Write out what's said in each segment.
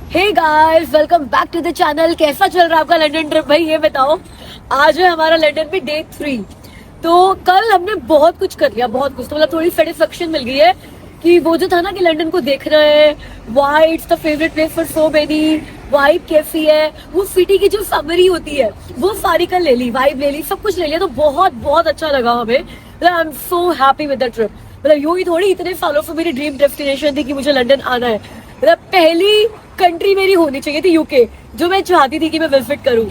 Hey guys, welcome back to the channel. कैसा चल रहा है आपका लंदन ट्रिप भाई, ये बताओ। आज है हमारा लंदन में डे 3। तो कल हमने बहुत कुछ कर लिया, बहुत कुछ। तो मतलब थोड़ी सेटिस्फेक्शन मिल गई है कि वो जो था ना कि लंदन को देखना है, why it's the favourite place for so many, vibe कैसी है, वो सिटी की जो समरी होती है वो सारी कल ले ली, वाइब ले ली, सब कुछ ले लिया। तो बहुत बहुत अच्छा लगा हमें। I am so happy with the trip. मतलब यूं ही थोड़ी, इतने सालों से मेरी ड्रीम डेस्टिनेशन थी कि मुझे लंदन आना है। मतलब पहली कंट्री मेरी होनी चाहिए थी यूके, जो मैं चाहती थी कि मैं विजिट करूं।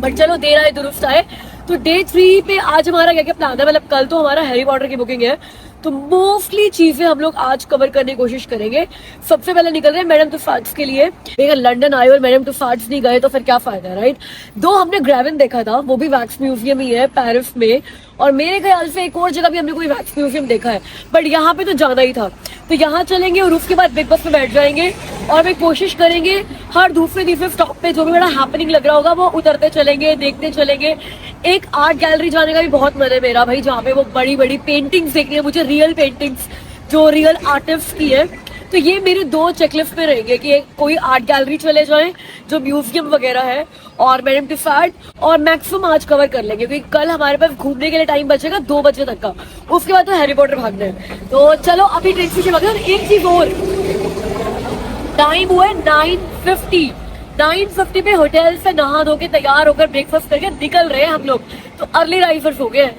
बट चलो, देर आए दुरुस्त आए। तो डे 3 पे आज हमारा क्या क्या प्लान है। मतलब कल तो हमारा हैरी पॉटर की बुकिंग है, तो मोस्टली चीजें हम लोग आज कवर करने की कोशिश करेंगे। सबसे पहले निकल रहे हैं मैडम तुसाड्स के लिए। अगर लंदन आए और मैडम तुसाड्स नहीं गए तो फिर क्या फायदा, राइट। दो हमने ग्रेवन देखा था, वो भी वैक्स म्यूजियम ही है पेरिस में। और मेरे ख्याल से एक और जगह भी हमने कोई वैक्स म्यूजियम देखा है, बट यहाँ पे तो जाना ही था। तो यहाँ चलेंगे और उसके बाद बिग बस में बैठ जाएंगे और मैं कोशिश करेंगे हर दूसरे तीसरे स्टॉप पे जो भी बड़ा हैपनिंग लग रहा होगा वो उतरते चलेंगे, देखते चलेंगे। एक आर्ट गैलरी जाने का भी बहुत मन है मेरा भाई, जहाँ पे वो बड़ी बड़ी पेंटिंग्स देखनी है मुझे, रियल पेंटिंग्स जो रियल आर्टिस्ट की है। तो ये मेरे दो चेकलिस्ट पे रहेंगे कि कोई आर्ट गैलरी चले जाएं जो म्यूजियम वगैरह है, और मैडम तुसाड, और मैक्सिमम आज कवर कर लेंगे क्योंकि कल हमारे पास घूमने के लिए टाइम बचेगा 2 बजे तक का। उसके बाद तो हैरी पॉटर भागना है। तो चलो अभी ट्रेन से भागते हैं। एक चीज और, टाइम हुआ है 9:50 पे होटल से नहा धो के तैयार होकर ब्रेकफास्ट करके निकल रहे हैं हम लोग। तो अर्ली राइजर्स हो गए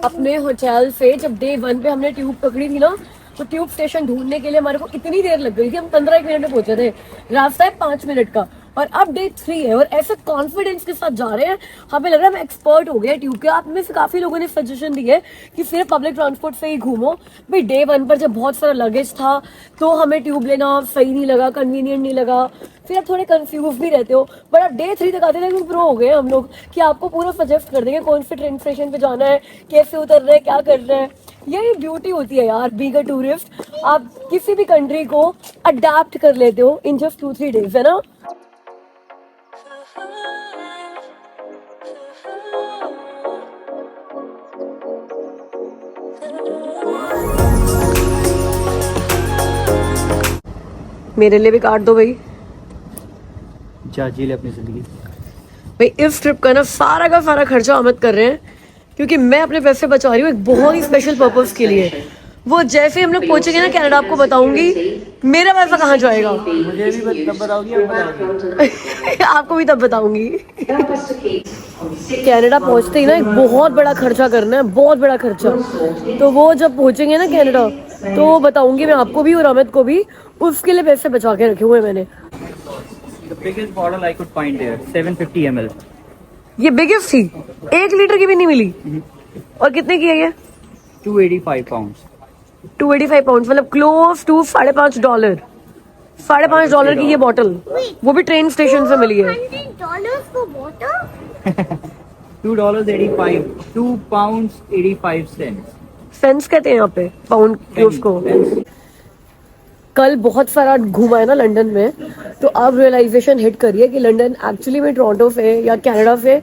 अपने होटल से। जब डे 1 पे हमने ट्यूब पकड़ी थी ना, तो ट्यूब स्टेशन ढूंढने के लिए हमारे को इतनी देर लग गई थी, हम 15 मिनट में पहुंचे थे। रास्ता है 5 मिनट का। और अब डे 3 है और ऐसे कॉन्फिडेंस के साथ जा रहे हैं, हमें लग रहा है हम एक्सपर्ट हो गए ट्यूब के। आप में से काफी लोगों ने सजेशन दी है कि सिर्फ पब्लिक ट्रांसपोर्ट से ही घूमो। भाई डे 1 पर जब बहुत सारा लगेज था तो हमें ट्यूब लेना सही नहीं लगा, कन्वीनियंट नहीं लगा, फिर आप थोड़े कंफ्यूज भी रहते हो। बट अब डे 3 तक आते थे प्रो हो गए हम लोग कि आपको पूरा सजेस्ट कर देंगे कौन से ट्रेन स्टेशन पे जाना है, कैसे उतर रहे हैं, क्या कर रहे हैं। यही ब्यूटी होती है यार बीइंग अ टूरिस्ट, आप किसी भी कंट्री को अडेप्ट कर लेते हो इन जस्ट 2-3 डेज, है ना। मेरे लिए भी काट दो भाई। जी ले अपनी जिंदगी। भाई इस ट्रिप का सारा खर्चा अमित कर रहे हैं क्योंकि मैं अपने पैसे बचा रही हूँ एक बहुत ही स्पेशल पर्पस के लिए। वो जैसे हम लोग पहुंचेंगे ना कनाडा, आपको बताऊंगी मेरा पैसा कहाँ जाएगा। मुझे भी तब बताओगी, आपको भी तब बताऊंगी। कनाडा पहुंचते ही ना एक बहुत बड़ा खर्चा करना है, बहुत बड़ा खर्चा। तो वो जब पहुंचेंगे ना कनाडा तो बताऊंगी मैं आपको भी और अमित को भी। उसके लिए पैसे बचा के रखे हुए मैंने। The biggest bottle I could find there, 750 ml. ये बिगेस्ट थी, 1 लीटर की भी नहीं मिली। और कितने की है ये? 285 pounds. 285 पाउंड, मतलब क्लोज टू $5.5। $5.5 की ये बॉटल, वो भी ट्रेन स्टेशन से मिली है। $100 for water? $2.85, 2 pounds 85 cents. Sense कहते हैं यहाँ पे पाउंड के उसको। कल बहुत सारा घूमा है ना लंदन में, तो अब रियलाइजेशन हिट करी है कि लंदन एक्चुअली में टोरंटो से या कनाडा से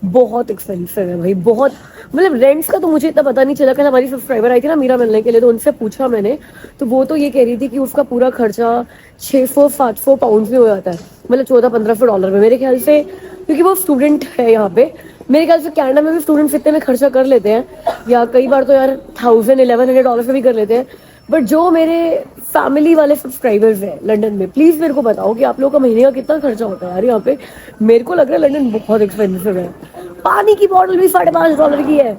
बहुत एक्सपेंसिव है भाई, बहुत। मतलब रेंट्स का तो मुझे इतना पता नहीं चला। कल हमारी सब्सक्राइबर आई थी ना मीरा मिलने के लिए, तो उनसे पूछा मैंने, तो वो तो ये कह रही थी कि उसका पूरा खर्चा 600-700 पाउंड में हो जाता है, मतलब $1400-1500 में मेरे ख्याल से, क्योंकि वो स्टूडेंट है यहाँ पे। मेरे ख्याल से कनाडा में भी स्टूडेंट्स इतने में खर्चा कर लेते हैं, या कई बार तो यार $1000-1100 से भी कर लेते हैं। बट जो मेरे फैमिली वाले सब्सक्राइबर्स हैं लंदन में, प्लीज मेरे को बताओ कि आप लोगों का महीने का कितना खर्चा होता है यार यहाँ पे। मेरे को लग रहा है लंदन बहुत एक्सपेंसिव है। पानी की बोतल भी $5.5 की है।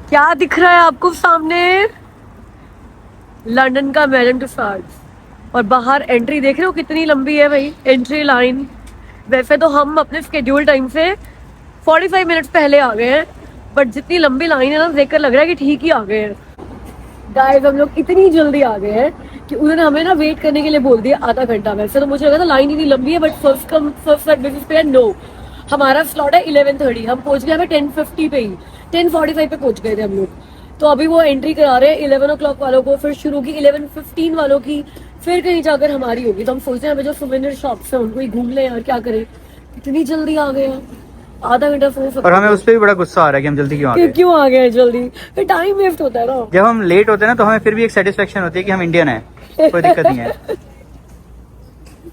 क्या दिख रहा है आपको सामने? लंदन का मैडम तुसाड्स। और बाहर एंट्री देख रहे हो कितनी लंबी है भाई, एंट्री लाइन। वैसे तो हम अपने स्केड्यूल टाइम से 45 मिनट पहले आ गए हैं, बट जितनी लंबी लाइन है ना, देखकर लग रहा है कि ठीक ही आ गए हैं। गाइस हम लोग इतनी जल्दी आ गए हैं कि उन्होंने हमें ना वेट करने के लिए बोल दिया आधा घंटा। वैसे तो मुझे लगा था लाइन इतनी लंबी है, but first come first serve basis पे है। नो, हमारा स्लॉट है 11:30, हम पहुंच गए हमें 10:50 पे ही, 10:45 पे पहुंच गए थे हम लोग। तो अभी वो एंट्री करा रहे हैं 11 o'clock वालों को, फिर शुरू की 11:15 वालों की, फिर कहीं जाकर हमारी होगी। तो हम सोचते हैं हमें जो सुवेनियर शॉप्स है उनको ही घूम ले यार, क्या करें, इतनी जल्दी आ गए हैं। आधा घंटा सो सकते और हमें उस पर भी बड़ा गुस्सा आ रहा है कि हम जल्दी क्यों आ गए। क्यों आ गए जल्दी, फिर टाइम वेस्ट होता है ना। जब हम लेट होते हैं ना तो हमें फिर भी एक सेटिस्फेक्शन होती है कि हम इंडियन हैं, कोई दिक्कत नहीं है।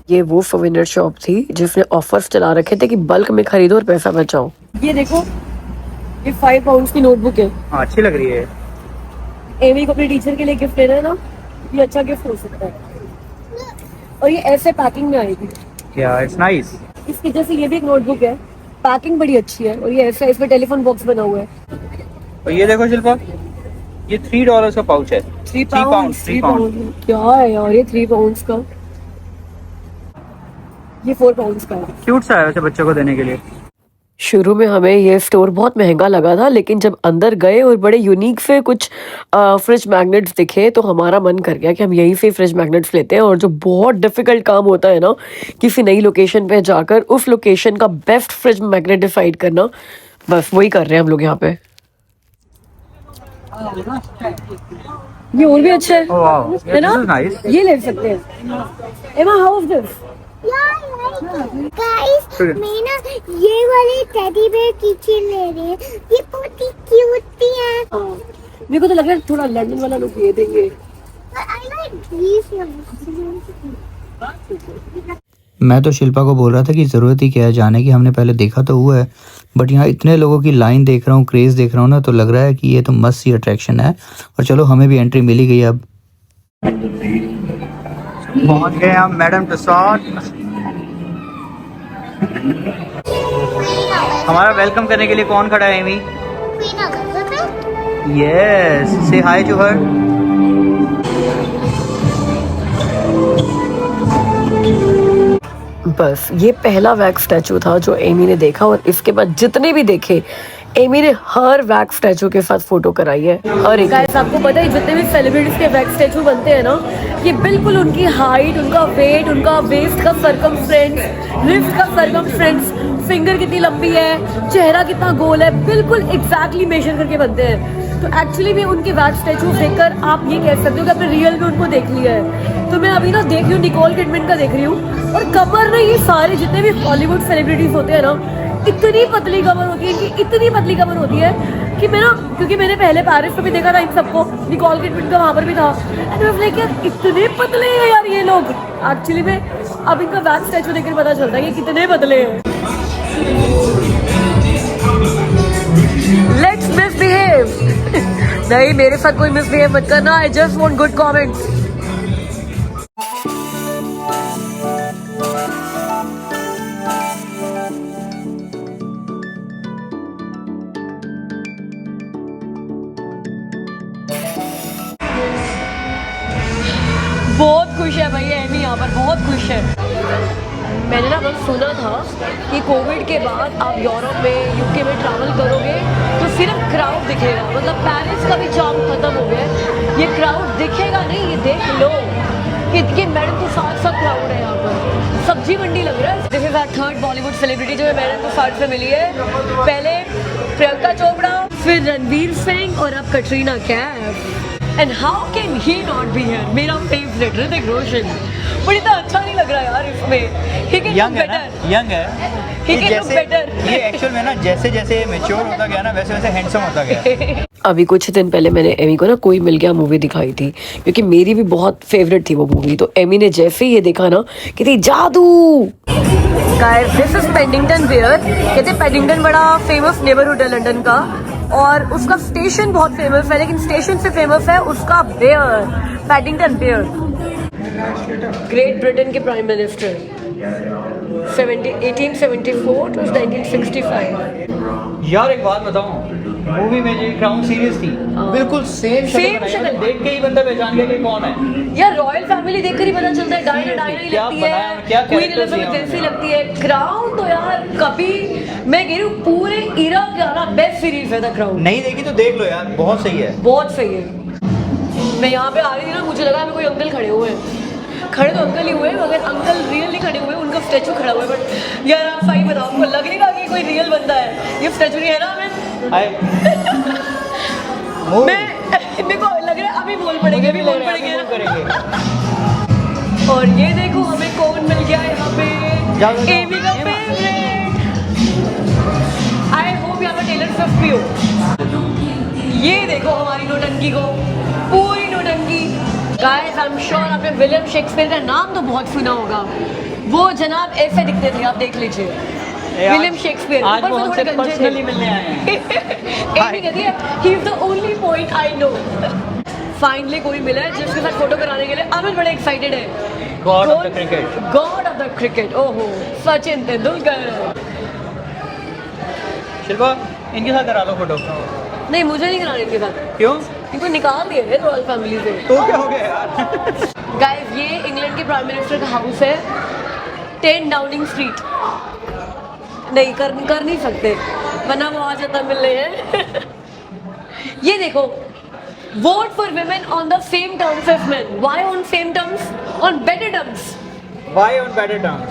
ये वो सोवेनियर शॉप थी जिसने ऑफर्स चला रखे थे कि बल्क में खरीदो और पैसा बचाओ। ये देखो, ये 5 पाउंड की नोटबुक है। हाँ, अच्छी लग रही है। एमी को अपने टीचर के लिए गिफ्ट लेना है ना, ये अच्छा गिफ्ट हो सकता है। और ये ऐसे पैकिंग में आएगी। या इट्स नाइस। इसकी जैसे ये भी एक नोटबुक है, पैकिंग बड़ी अच्छी है। और ये ऐसा, इसमें टेलीफोन बॉक्स बना हुआ है। और ये देखो शिल्पा, ये $3 का पाउच है। 3 पाउंड क्या है यार, ये 3 पाउंड का। ये 4 पाउंड का है। क्यूट सा है वैसे बच्चों को देने के लिए। शुरू में हमें ये स्टोर बहुत महंगा लगा था, लेकिन जब अंदर गए और बड़े यूनिक से कुछ फ्रिज मैग्नेट्स दिखे तो हमारा मन कर गया कि हम यहीं से फ्रिज मैग्नेट्स लेते हैं। और जो बहुत डिफिकल्ट काम होता है ना, किसी नई लोकेशन पे जाकर उस लोकेशन का बेस्ट फ्रिज मैग्नेट डिसाइड करना, बस वही कर रहे हैं हम लोग यहाँ पे। ये और भी अच्छा है, Oh, wow. है ना? This is nice. ये ले सकते हैं। एमा, हाउ इज दिस? गाइस, मैं ना ये वाले टेडी बेयर किचन ले रही है, ये बहुत ही क्यूट है। मेरे को तो लग रहा है थोड़ा लंदन वाला लोग ये देंगे। I like these ones. मैं तो शिल्पा को बोल रहा था कि ज़रूरत ही क्या है जाने की, हमने पहले देखा तो हुआ है, बट यहाँ इतने लोगों की लाइन देख रहा हूँ, क्रेज़ देख रहा हूँ ना, तो लग रहा है कि ये तो मस्त सी अट्रैक्शन है। और चलो, हमें भी एंट्री मिली गई। अब पहुँच गए हम मैडम तुसाद। हमारा वेलकम करने के लिए कौन खड़ा है एमी? यस, से हाय टू हर। बस ये पहला वैक्स स्टैचू था जो एमी ने देखा, और इसके बाद जितने भी देखे एमी ने हर वैक्स स्टैचू के साथ फोटो कराई है। हर एक। गाइस, आपको पता है जितने भी सेलिब्रिटीज के वैक्स स्टैचू बनते हैं ना, ये बिल्कुल उनकी हाइट, उनका वेट, उनका वेस्ट का सर्कमफ्रेंस, लिप्स का सर्कमफ्रेंस, फिंगर कितनी लंबी है, चेहरा कितना गोल है, बिल्कुल एग्जैक्टली मेजर करके बनते हैं। तो एक्चुअली में उनके वैक्स स्टैचू देखकर आप ये कह सकते हो कि आपने रियल में उनको देख लिया है। तो मैं अभी ना देख रही हूँ, निकोल किडमैन का देख रही हूँ। और कमर ना, ये सारे जितने भी हॉलीवुड सेलिब्रिटीज होते हैं ना, इतनी पतली कमर होती है, इनकी इतनी पतली कमर होती है कि मैं ना, क्योंकि मैंने पहले पेरिस में भी देखा था इन सबको, निकोल किडमैन का वहाँ पर भी था, एंड मैं लाइक यार इतने पतले हैं यार ये लोग। एक्चुअली में अब इनका वैक्स स्टैचू देखकर पता चलता है कि कितने पतले हैं। Let's misbehave. नहीं, मेरे साथ कोई मिसबिहेव मत करना। I just want good comments. बहुत खुश है भाई एमी यहाँ पर, बहुत खुश है। मैंने ना बस सुना था कि कोविड के बाद आप यूरोप में, यूके में ट्रैवल करोगे तो सिर्फ क्राउड दिखेगा, मतलब पेरिस का भी चार्म खत्म हो गया है। ये क्राउड दिखेगा नहीं, ये देख लो कि मैडम तुसाद सा क्राउड है यहाँ पर। सब्जी मंडी लग रहा है। This is our third Bollywood celebrity जो मैडम तुसाद से मिली है। पहले प्रियंका चोपड़ा, फिर रणवीर सिंह और अब Katrina Kaif. And how can he not be here? मेरा फेवरेट ऋतिक रोशन। बट इतना अच्छा नहीं लग रहा यार इसमें। He can यंग look है ना, better. यंग है। He can look better. ये एक्चुअल में ना जैसे जैसे मैच्योर होता गया ना, वैसे वैसे हैंडसम होता गया। अभी कुछ दिन पहले मैंने एमी को ना कोई मिल गया मूवी दिखाई थी, क्योंकि मेरी भी बहुत फेवरेट थी वो मूवी। तो एमी ने जैसे ही ये देखा ना, कहती जादू। Guys, this is Paddington where. कहते पेडिंगटन बड़ा फेमस नेबरहुड है लंदन का, और उसका स्टेशन बहुत फेमस है, लेकिन स्टेशन से फेमस है उसका bear, Paddington bear. Great Britain के प्राइम मिनिस्टर 1874 to 1965। यार एक बात बताऊं, मूवी में जो क्राउन सीरीज थी, बिल्कुल सेम शक्ल, देख के ही बंदा पहचान गया कि कौन है। यार रॉयल फैमिली देखकर ही पता चलता है। डायना डायना ही लगती है, क्वीन एलिजाबेथ जैसी लगती है। क्राउन तो यार कभी, मैं कह रही हूँ पूरे इरा का ना बेस्ट सीरीज है द क्राउन। नहीं देखी तो देख लो यार, बहुत सही है, बहुत सही है। मैं यहाँ पे आ रही थी ना, मुझे लगा कोई अंकल खड़े हुए हैं। खड़े तो अंकल ही हुए, मगर अंकल रियल नहीं खड़े हुए, उनका स्टैचू खड़ा हुआ है। बट यार आप सही बताओ, आपको लगेगा कि कोई रियल बंदा है, ये स्टैचू नहीं है ना। मेरे को लग रहा है अभी बोल पड़ेंगे, अभी बोल पड़ेंगे। और ये देखो हमें कौन मिल गया यहाँ पे, एमी का फेवरेट। होप यहाँ पर टेलर स्विफ्ट भी हो। ये देखो हमारी नौटंकी को, पूरी नौटंकी। गाइस आई एम श्योर आपने विलियम शेक्सपियर का नाम तो बहुत सुना होगा। वो जनाब ऐसे दिखते थे, आप देख लीजिए विलियम शेक्सपियर। आज वो हमसे पर्सनली मिलने आए हैं। एमी कहती है he is the only point I know. Finally कोई मिला है जिसके साथ फोटो कराने के लिए अमित बड़े एक्साइटेड है। God of the cricket, God of the cricket, ओहो सचिन तेंदुलकर। शिल्पा इनके साथ करा लो फोटो। नहीं मुझे नहीं कराने इनके साथ, क्यों? इनको निकाल दिया है रॉयल फैमिली से। तो क्या हो गया यार? गाइस ये इंग्लैंड के प्राइम मिनिस्टर का हाउस है, 10 डाउनिंग स्ट्रीट। नहीं कर नहीं सकते वरना वो आ जाता मिलने हैं। ये देखो, vote for women on the same terms as men. Why on same terms? On better terms. Why on better terms?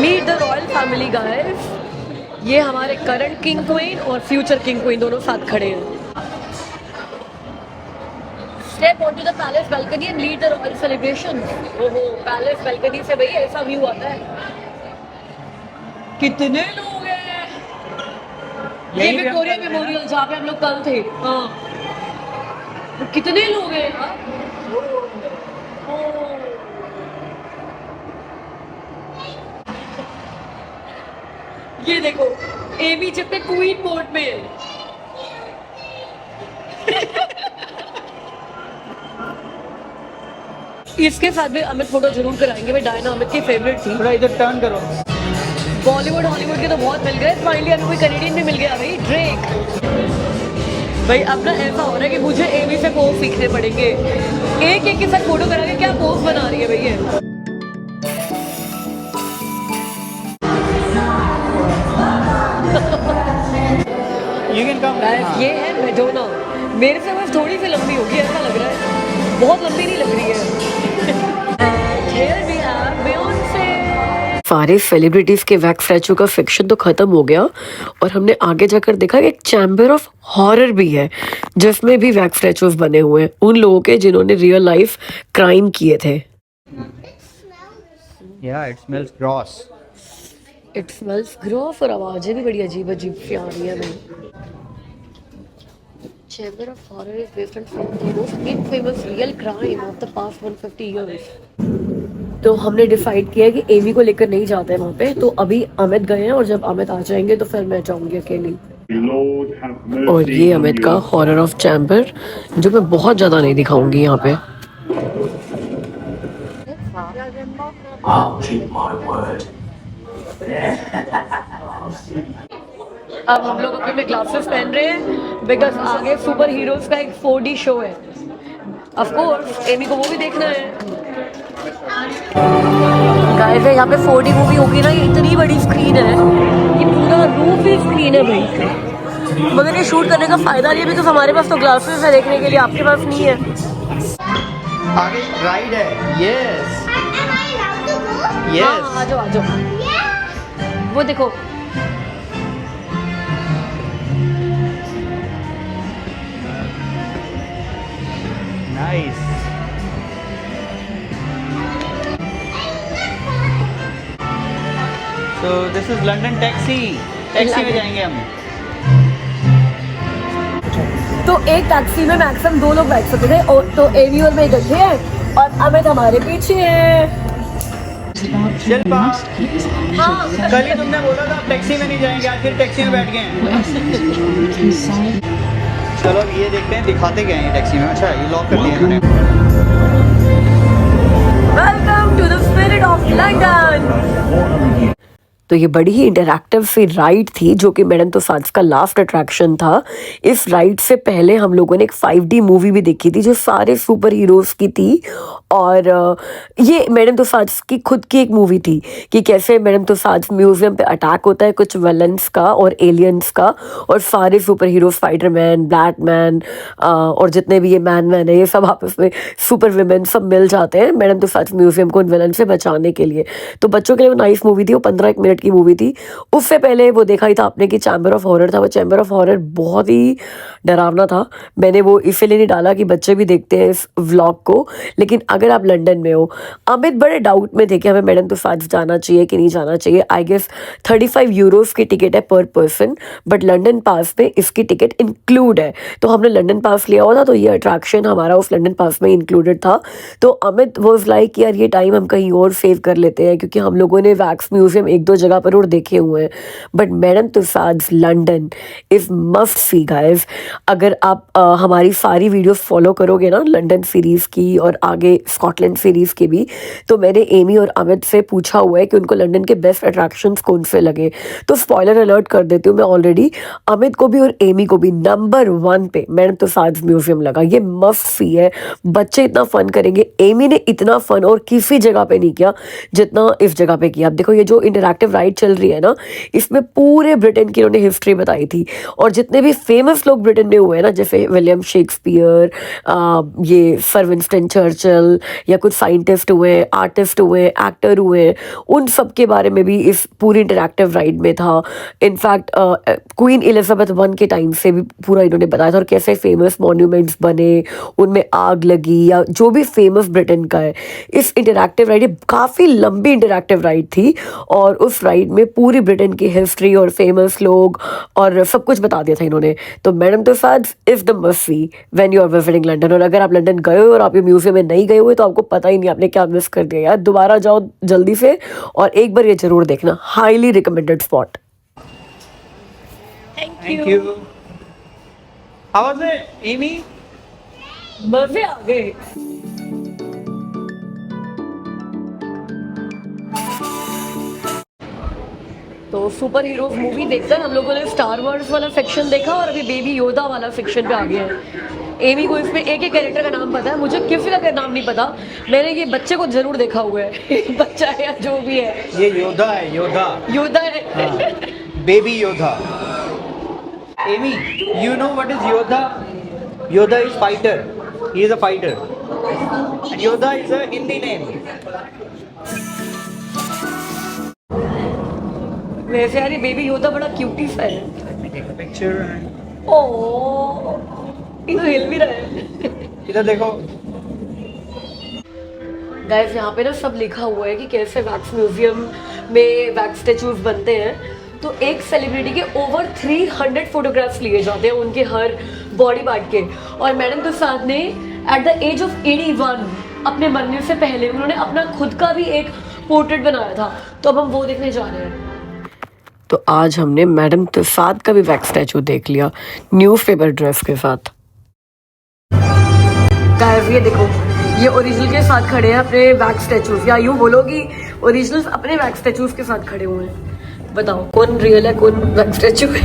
Meet the royal family guys. ये हमारे करंट किंग क्वीन और फ्यूचर किंग क्वीन दोनों साथ खड़े हैं। Step onto the palace balcony and lead the royal celebration. ओहो, palace balcony से भाई ऐसा व्यू आता है। कितने लोग हैं? ये यही विक्टोरिया हम कर रहे हैं। मेमोरियल जहाँ पे हम लोग कल थे। हाँ, तो कितने लोग हैं? हाँ? ये देखो एमी जब तक क्वीन मोड में है। इसके साथ भी अमित फोटो जरूर कराएंगे भाई, डायना अमित की फेवरेट थी। थोड़ा इधर टर्न करो। बॉलीवुड हॉलीवुड के तो बहुत मिल गए, फाइनली हमें कोई कनेडियन भी मिल गया भाई, ड्रेक। भाई अब ना ऐसा हो रहा है कि मुझे एमी से पोज सीखने पड़ेंगे। एक एक के साथ फोटो करा के क्या पोज बना रही है भैया। You can come. गाइस ये है मैडोना, मेरे से बस थोड़ी सी लंबी होगी ऐसा लग रहा है, बहुत लंबी नहीं लग रही है। Here we have Beyonce। सारे सेलिब्रिटीज के वैक्स स्टैचू का फिक्शन तो खत्म हो गया और हमने आगे जाकर देखा कि एक चैम्बर ऑफ हॉरर भी है जिसमें भी वैक्स स्टैचूज बने हुए हैं उन लोगों के जिन्होंने रियल लाइफ क्राइम किए थे। Yeah, it smells gross. It smells gross और आवाजें भी बड़ी अजीब अजीब सी आ रही है भाई। Chamber of horror is based on the most famous real crime of the past 150 years. तो हमने डिसाइड किया कि एमी को लेकर नहीं जाते हैं वहाँ पे, तो अभी अमित गए हैं और जब अमित आ जाएंगे तो फिर मैं जाऊंगी अकेली। और ये अमित का हॉरर ऑफ चैम्बर जो मैं बहुत ज्यादा नहीं दिखाऊंगी यहाँ पे। अब हम लोग अपने ग्लासेस पहन रहे हैं बिकॉज आगे सुपर हीरोज का एक 4D शो है। ऑफ कोर्स एमी को वो भी देखना है। गाइस यहाँ पे 4D मूवी होगी ना, ये इतनी बड़ी स्क्रीन है, ये पूरा रूफ ही स्क्रीन है भाई। मगर ये शूट करने का फायदा नहीं है बिकॉज हमारे पास तो ग्लासेस है देखने के लिए, आपके पास नहीं है। आगे राइड है। Yes. हाँ आ जाओ आ जाओ। वो देखो Nice. So this is London taxi. Taxi में जाएंगे हम। तो एक टैक्सी में मैक्सिमम 2 लोग बैठ सकते थे और तो एमी और मैं इकट्ठे हैं और अमित हमारे पीछे है। शिल्पा, हाँ कल ही तुमने बोला था टैक्सी में नहीं जाएंगे, आज फिर टैक्सी में बैठ गए हैं। चलो अब ये देखते हैं दिखाते क्या हैं ये टैक्सी में। अच्छा ये लॉक कर दिया इन्होंने। Welcome to the spirit of London. तो ये बड़ी ही इंटरैक्टिव सी राइड थी जो कि मैडम तुसाड्स का लास्ट अट्रैक्शन था। इस राइड से पहले हम लोगों ने एक 5D मूवी भी देखी थी जो सारे सुपर हीरोज़ की थी और ये मैडम तुसाड्स की खुद की एक मूवी थी कि कैसे मैडम तुसाड्स म्यूजियम पे अटैक होता है कुछ विलन्स का और एलियंस का और सारे सुपर हीरो स्पाइडरमैन, ब्लैकमैन और जितने भी ये मैन है ये सब आपस में सुपर विमेन सब मिल जाते हैं मैडम तुसाड्स म्यूजियम को उन विलन से बचाने के लिए। तो बच्चों के लिए वो नाइस मूवी थी, वो 15 मिनट की मूवी थी। उससे पहले वो देखा ही था आपने कि चैम्बर ऑफ हॉरर था। वो चैम्बर ऑफ हॉरर बहुत ही डरावना था। मैंने वो इसलिए नहीं डाला कि बच्चे भी देखते हैं इस व्लॉग को, लेकिन अगर आप लंदन में हो, अमित बड़े डाउट में थे कि हमें मैडम तुसाद जाना चाहिए कि नहीं जाना चाहिए। आई गेस 35 यूरोस की टिकट है पर पर्सन, बट लंदन पास में इसकी टिकट इंक्लूड है। तो हमने लंदन पास लिया हुआ था, तो ये अट्रैक्शन हमारा उस लंदन पास में इंक्लूडेड था। तो अमित वाज लाइक यार ये टाइम हम कहीं और सेव कर लेते हैं, क्योंकि हम लोगों ने वैक्स म्यूजियम 1-2 जगह पर और देखे हुए हैं, but Madame Tussauds London is must see guys. अगर आप हमारी सारी वीडियोस फॉलो करोगे ना लंदन सीरीज़ की और आगे स्कॉटलैंड सीरीज़ की भी, तो मैंने एमी और अमित से पूछा हुआ है कि उनको लंदन के बेस्ट अट्रैक्शंस कौन से लगे। तो स्पॉइलर अलर्ट कर देती हूँ मैं ऑलरेडी, अमित को भी और एमी को भी नंबर 1 पे मैडम तुसाद्स म्यूजियम लगा। ये मस्ट सी है, बच्चे इतना फन करेंगे। एमी ने इतना फन और किसी जगह पे नहीं किया जितना इस जगह पे किया। आप देखो ये जो इंटरैक्टिव राइड चल रही है ना, इसमें पूरे ब्रिटेन की उन्होंने हिस्ट्री बताई थी, और जितने भी फेमस लोग ब्रिटेन में हुए हैं ना, जैसे विलियम शेक्सपियर, ये सर विंस्टन चर्चिल, या कुछ साइंटिस्ट हुए, आर्टिस्ट हुए, एक्टर हुए, उन सब के बारे में भी इस पूरी इंटरैक्टिव राइड में था। इनफैक्ट क्वीन एलिजाबेथ 1 के टाइम से भी पूरा इन्होंने बताया था, और कैसे फेमस मॉन्यूमेंट्स बने, उनमें आग लगी, या जो भी फेमस ब्रिटेन का है। इस इंटरैक्टिव राइड, ये काफ़ी लंबी इंटरैक्टिव राइड थी, और उस राइड में पूरी ब्रिटेन की हिस्ट्री और फेमस लोग और सब कुछ बता दिया था इन्होंने। तो Madame Tussauds is the must see when you are visiting London. और अगर आप लंदन गए हो और आप ये म्यूजियम में नहीं गए हुए, तो आपको पता ही नहीं आपने क्या मिस कर दिया यार। दोबारा जाओ जल्दी से और एक बार ये जरूर देखना, highly recommended spot. Thank you. How was it Amy? मजे आ गए। तो सुपर हीरोज मूवी देखकर हम लोगों ने स्टार वॉर्स वाला सेक्शन देखा, और अभी बेबी योदा वाला सेक्शन पे आ गया है। एमी को इसमें एक एक कैरेक्टर का नाम पता है, मुझे किसी का नाम नहीं पता। मैंने ये बच्चे को जरूर देखा हुआ है बच्चा है या जो भी है, ये योधा है, योधा। योदा है baby Yoda. Amy, you know what is Yodha? Yodha is fighter. He is a fighter. And Yodha is a Hindi name. वैसे यार ये बेबी योदा बड़ा क्यूटी सा है। Let me take a picture. ओह, ये तो हिल भी रहा है। इधर देखो। गाइस यहाँ पे ना सब लिखा हुआ है कि कैसे वैक्स म्यूजियम में वैक्स स्टैचूज बनते हैं। तो एक सेलिब्रिटी के ओवर 300 फोटोग्राफ्स लिए जाते हैं उनके हर बॉडी पार्ट के। और मैडम तुसाद ने एट द एज ऑफ 81 अपने मरने से पहले उन्होंने अपना खुद का भी एक पोर्ट्रेट बनाया था। तो अब हम वो देखने जा रहे हैं। तो आज हमने मैडम तुसाद का भी वैक्स स्टैचू देख लिया न्यूज़पेपर ड्रेस के साथ। गाइस ये देखो, ये ओरिजिनल के साथ खड़े हैं अपने वैक्स स्टैचूज, या यूँ बोलो कि ओरिजिनल अपने वैक्स स्टैचूज के साथ खड़े हुए हैं। बताओ कौन रियल है कौन वैक्स स्टैचू है।